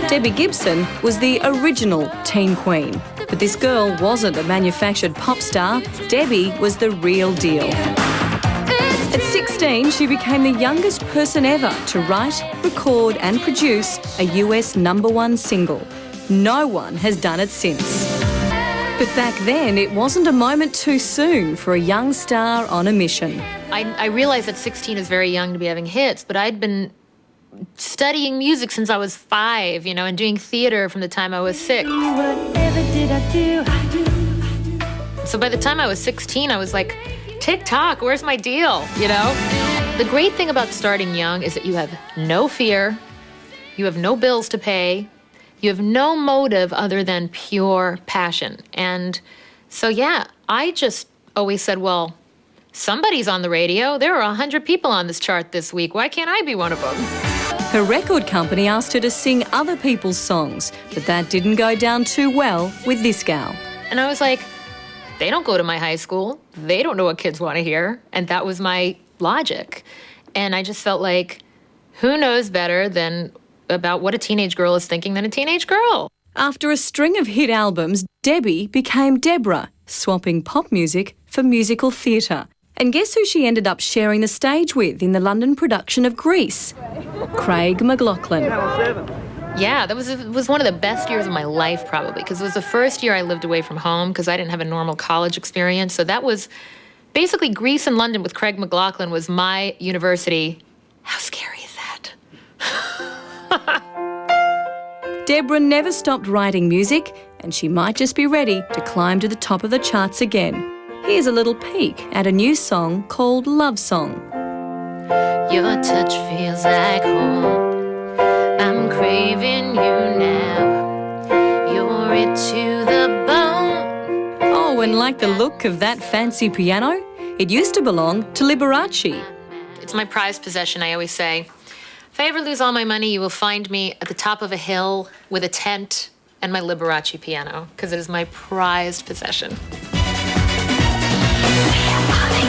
Debbie Gibson was the original teen queen. But this girl wasn't a manufactured pop star. Debbie was the real deal. At 16, she became the youngest person ever to write, record and produce a US #1 single. No one has done it since. But back then, it wasn't a moment too soon for a young star on a mission. I realized that 16 is very young to be having hits, but I'd been studying music since I was 5, and doing theater from the time I was 6. So by the time I was 16, I was like, TikTok, where's my deal, The great thing about starting young is that you have no fear, you have no bills to pay, you have no motive other than pure passion. And so, I just always said, well, somebody's on the radio. There are 100 people on this chart this week. Why can't I be one of them? Her record company asked her to sing other people's songs, but that didn't go down too well with this gal. And I was like, they don't go to my high school. They don't know what kids want to hear. And that was my logic. And I just felt like, who knows better than about what a teenage girl is thinking than a teenage girl? After a string of hit albums, Debbie became Deborah, swapping pop music for musical theatre. And guess who she ended up sharing the stage with in the London production of Grease? Craig McLachlan. Yeah, that was one of the best years of my life, probably, because it was the first year I lived away from home because I didn't have a normal college experience. So that was basically Grease in London with Craig McLachlan was my university. How scary is that? Deborah never stopped writing music, and she might just be ready to climb to the top of the charts again. Here's a little peek at a new song called Love Song. Your touch feels like home. I'm craving you now. You're it to the bone. Oh, and like the look of that fancy piano? It used to belong to Liberace. It's my prized possession, I always say. If I ever lose all my money, you will find me at the top of a hill with a tent and my Liberace piano, because it is my prized possession. We are falling